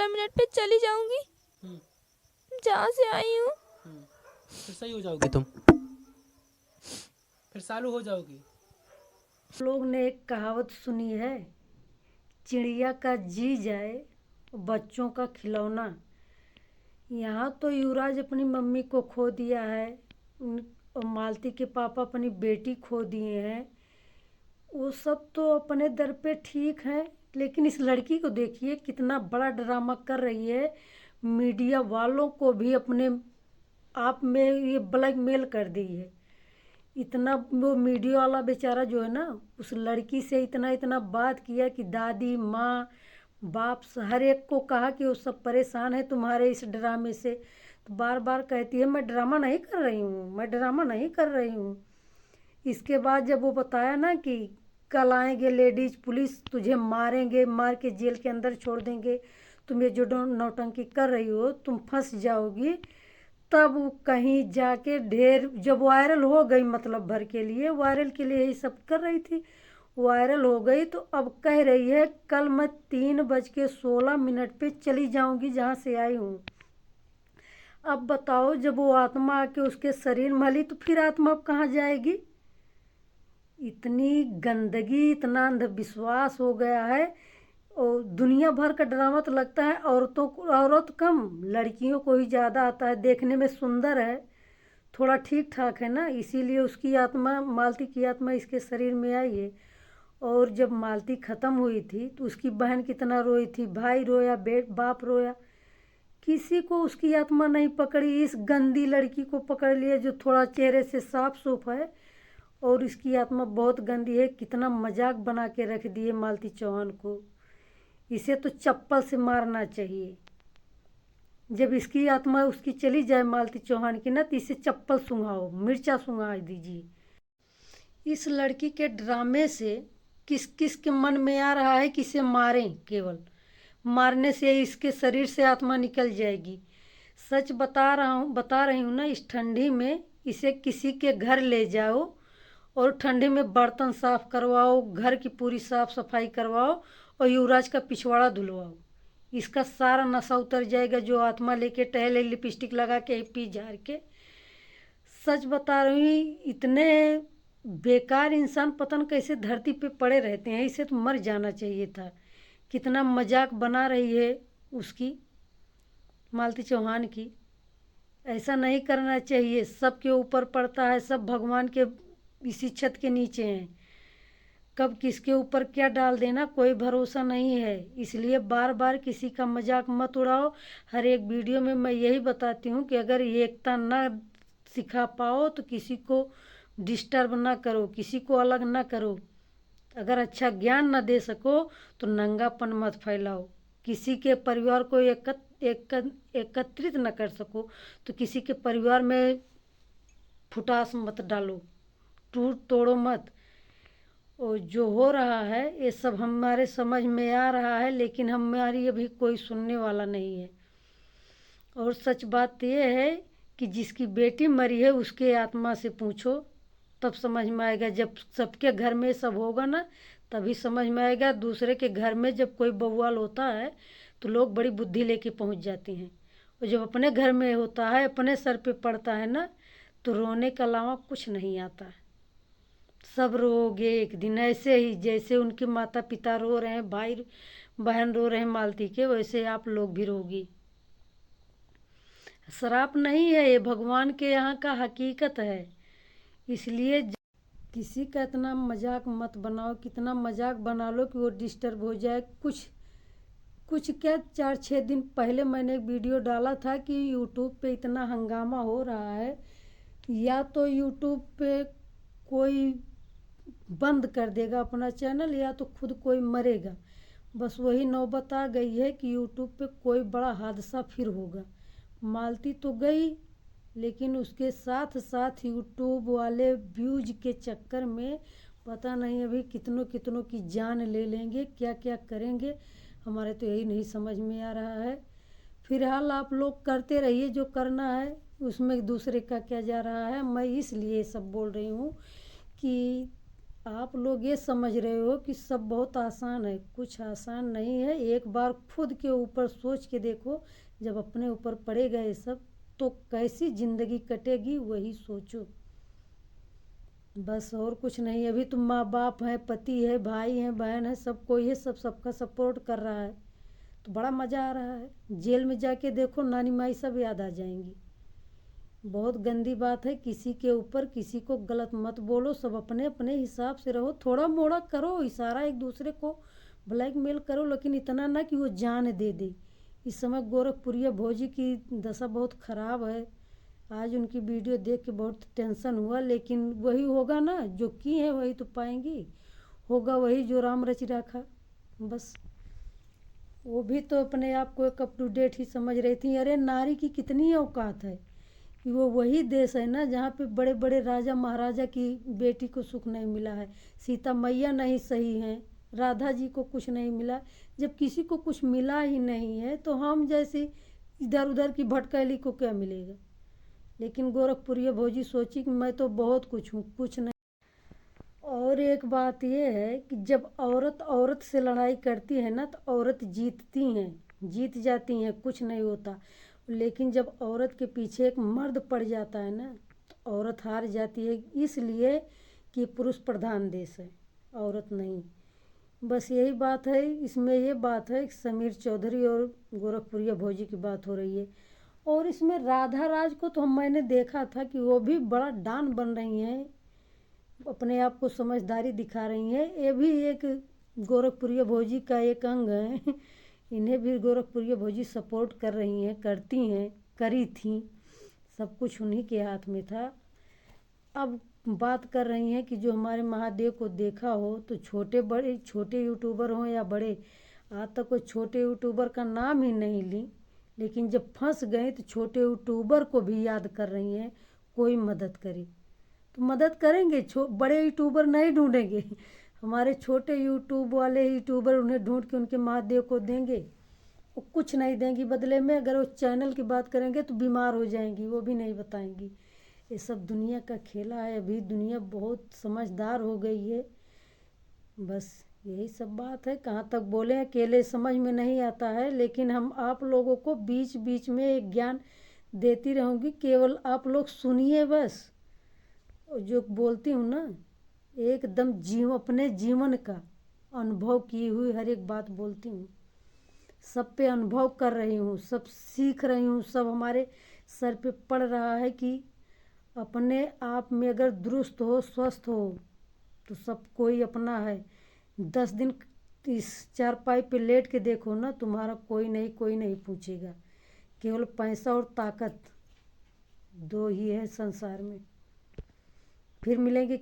Minute पे चली जाऊंगी जहाँ से आई हूँ। फिर सही हो जाओगी तुम, फिर चालू हो जाओगी। लोग ने एक कहावत सुनी है, चिड़िया का जी जाए बच्चों का खिलौना। यहाँ तो युवराज अपनी मम्मी को खो दिया है, और मालती के पापा अपनी बेटी खो दिए हैं। वो सब तो अपने दर पे ठीक है, लेकिन इस लड़की को देखिए कितना बड़ा ड्रामा कर रही है। मीडिया वालों को भी अपने आप में ये ब्लैकमेल कर दी है। इतना वो मीडिया वाला बेचारा जो है ना, उस लड़की से इतना इतना बात किया कि दादी माँ बाप हर एक को कहा कि वो सब परेशान है तुम्हारे इस ड्रामे से। तो बार बार कहती है मैं ड्रामा नहीं कर रही हूँ, मैं ड्रामा नहीं कर रही हूँ। इसके बाद जब वो बताया ना कि कल आएंगे लेडीज पुलिस, तुझे मारेंगे, मार के जेल के अंदर छोड़ देंगे, तुम ये जो नौटंकी कर रही हो तुम फंस जाओगी, तब वो कहीं जाके ढेर जब वायरल हो गई, मतलब भर के लिए वायरल के लिए यही सब कर रही थी, वायरल हो गई तो अब कह रही है कल मैं 3:16 पे चली जाऊंगी जहाँ से आई हूँ। अब बताओ, जब वो आत्मा आके उसके शरीर में मली तो फिर आत्मा अब कहाँ जाएगी। इतनी गंदगी, इतना अंधविश्वास हो गया है। और दुनिया भर का ड्रामा तो लगता है औरतों को, औरत कम लड़कियों को ही ज़्यादा आता है। देखने में सुंदर है, थोड़ा ठीक ठाक है ना, इसीलिए उसकी आत्मा, मालती की आत्मा इसके शरीर में आई है। और जब मालती ख़त्म हुई थी तो उसकी बहन कितना रोई थी, भाई रोया, बाप रोया, किसी को उसकी आत्मा नहीं पकड़ी। इस गंदी लड़की को पकड़ लिया जो थोड़ा चेहरे से साफ सूफ है, और इसकी आत्मा बहुत गंदी है। कितना मजाक बना के रख दिए मालती चौहान को। इसे तो चप्पल से मारना चाहिए। जब इसकी आत्मा उसकी चली जाए मालती चौहान की ना, तो इसे चप्पल सूंघाओ, मिर्चा सूंघा दीजिए। इस लड़की के ड्रामे से किस किस के मन में आ रहा है कि इसे मारें, केवल मारने से इसके शरीर से आत्मा निकल जाएगी। सच बता रही हूँ ना, इस ठंडी में इसे किसी के घर ले जाओ और ठंडी में बर्तन साफ करवाओ, घर की पूरी साफ सफाई करवाओ और युवराज का पिछवाड़ा धुलवाओ। इसका सारा नशा उतर जाएगा जो आत्मा लेके टहले, लिपस्टिक लगा के पी झाड़ के। सच बता रही हूँ, इतने बेकार इंसान पता न कैसे धरती पे पड़े रहते हैं। इसे तो मर जाना चाहिए था। कितना मजाक बना रही है उसकी, मालती चौहान की। ऐसा नहीं करना चाहिए। सबके ऊपर पड़ता है, सब भगवान के इसी छत के नीचे हैं। कब किसके ऊपर क्या डाल देना कोई भरोसा नहीं है। इसलिए बार बार किसी का मजाक मत उड़ाओ। हर एक वीडियो में मैं यही बताती हूँ कि अगर एकता ना सिखा पाओ तो किसी को डिस्टर्ब ना करो, किसी को अलग ना करो। अगर अच्छा ज्ञान ना दे सको तो नंगापन मत फैलाओ। किसी के परिवार को एकत्रित न कर सको तो किसी के परिवार में फुटास मत डालो, टूट तोड़ो मत। और जो हो रहा है ये सब हमारे समझ में आ रहा है, लेकिन हमारी अभी कोई सुनने वाला नहीं है। और सच बात यह है कि जिसकी बेटी मरी है उसके आत्मा से पूछो, तब समझ में आएगा। जब सबके घर में सब होगा ना, तभी समझ में आएगा। दूसरे के घर में जब कोई बवाल होता है तो लोग बड़ी बुद्धि लेके पहुंच जाती हैं, और जब अपने घर में होता है, अपने सर पे पड़ता है ना, तो रोने के अलावा कुछ नहीं आता। सब रोगे एक दिन, ऐसे ही जैसे उनके माता पिता रो रहे हैं, भाई बहन रो रहे हैं मालती के, वैसे आप लोग भी रोगी। श्राप नहीं है ये, भगवान के यहाँ का हकीकत है। इसलिए किसी का इतना मजाक मत बनाओ। कितना मजाक बना लो कि वो डिस्टर्ब हो जाए। कुछ क्या 4-6 दिन पहले मैंने एक वीडियो डाला था कि यूट्यूब पे इतना हंगामा हो रहा है, या तो यूट्यूब पे कोई बंद कर देगा अपना चैनल, या तो खुद कोई मरेगा। बस वही नौबत आ गई है कि यूट्यूब पे कोई बड़ा हादसा फिर होगा। मालती तो गई, लेकिन उसके साथ साथ यूट्यूब वाले व्यूज के चक्कर में पता नहीं अभी कितनों कितनों की जान ले लेंगे, क्या क्या करेंगे। हमारे तो यही नहीं समझ में आ रहा है। फिलहाल आप लोग करते रहिए जो करना है, उसमें दूसरे का क्या जा रहा है। मैं इसलिए सब बोल रही हूँ कि आप लोग ये समझ रहे हो कि सब बहुत आसान है, कुछ आसान नहीं है। एक बार खुद के ऊपर सोच के देखो, जब अपने ऊपर पड़ेगा ये सब तो कैसी ज़िंदगी कटेगी वही सोचो, बस और कुछ नहीं। अभी तुम माँ बाप हैं, पति है, भाई हैं, बहन है, सब कोई है, सब सबका सपोर्ट कर रहा है तो बड़ा मज़ा आ रहा है। जेल में जाके देखो, नानी माई सब याद आ जाएंगी। बहुत गंदी बात है, किसी के ऊपर किसी को गलत मत बोलो, सब अपने अपने हिसाब से रहो। थोड़ा मोड़ा करो इशारा एक दूसरे को, ब्लैकमेल करो, लेकिन इतना ना कि वो जान दे दे। इस समय गोरखपुरिया भौजी की दशा बहुत ख़राब है। आज उनकी वीडियो देख के बहुत टेंशन हुआ, लेकिन वही होगा ना जो की है वही तो पाएंगी, होगा वही जो राम रच रखा। बस वो भी तो अपने आप को एक अप टू डेट ही समझ रही थी। अरे नारी की कितनी औकात है कि वो वही देश है ना जहाँ पे बड़े बड़े राजा महाराजा की बेटी को सुख नहीं मिला है, सीता मैया नहीं सही हैं, राधा जी को कुछ नहीं मिला। जब किसी को कुछ मिला ही नहीं है तो हम जैसी इधर उधर की भटकैली को क्या मिलेगा। लेकिन गोरखपुरिया भौजी सोची कि मैं तो बहुत कुछ हूँ, कुछ नहीं। और एक बात ये है कि जब औरत औरत से लड़ाई करती है ना तो औरत जीतती हैं, जीत जाती हैं, कुछ नहीं होता। लेकिन जब औरत के पीछे एक मर्द पड़ जाता है ना तो औरत हार जाती है, इसलिए कि पुरुष प्रधान देश है, औरत नहीं। बस यही बात है इसमें। ये बात है कि समीर चौधरी और गोरखपुरिया भौजी की बात हो रही है। और इसमें राधा राज को तो मैंने देखा था कि वो भी बड़ा डॉन बन रही हैं, अपने आप को समझदारी दिखा रही हैं। ये भी एक गोरखपुरिया भौजी का एक अंग है। इन्हें भी गोरखपुरिया भौजी सपोर्ट कर रही हैं, करती हैं, करी थी, सब कुछ उन्हीं के हाथ में था। अब बात कर रही हैं कि जो हमारे महादेव को देखा हो तो छोटे बड़े, छोटे यूट्यूबर हों या बड़े, आज तक कोई छोटे यूट्यूबर का नाम ही नहीं ली, लेकिन जब फंस गए तो छोटे यूट्यूबर को भी याद कर रही हैं, कोई मदद करे तो मदद करेंगे, बड़े यूट्यूबर नहीं ढूंढेंगे। हमारे छोटे यूट्यूब वाले यूट्यूबर उन्हें ढूंढ के उनके महादेव को देंगे, वो कुछ नहीं देंगी बदले में। अगर वो चैनल की बात करेंगे तो बीमार हो जाएंगी, वो भी नहीं बताएंगी। ये सब दुनिया का खेला है, अभी दुनिया बहुत समझदार हो गई है। बस यही सब बात है, कहाँ तक बोले, अकेले समझ में नहीं आता है, लेकिन हम आप लोगों को बीच बीच में एक ज्ञान देती रहूँगी, केवल आप लोग सुनिए बस। और जो बोलती हूँ ना एकदम अपने जीवन का अनुभव की हुई हर एक बात बोलती हूँ, सब पे अनुभव कर रही हूँ, सब सीख रही हूँ, सब हमारे सर पे पड़ रहा है कि अपने आप में अगर दुरुस्त हो, स्वस्थ हो तो सब कोई अपना है। 10 दिन इस चारपाई पे लेट के देखो ना, तुम्हारा कोई नहीं पूछेगा। केवल पैसा और ताकत दो ही है संसार में। फिर मिलेंगे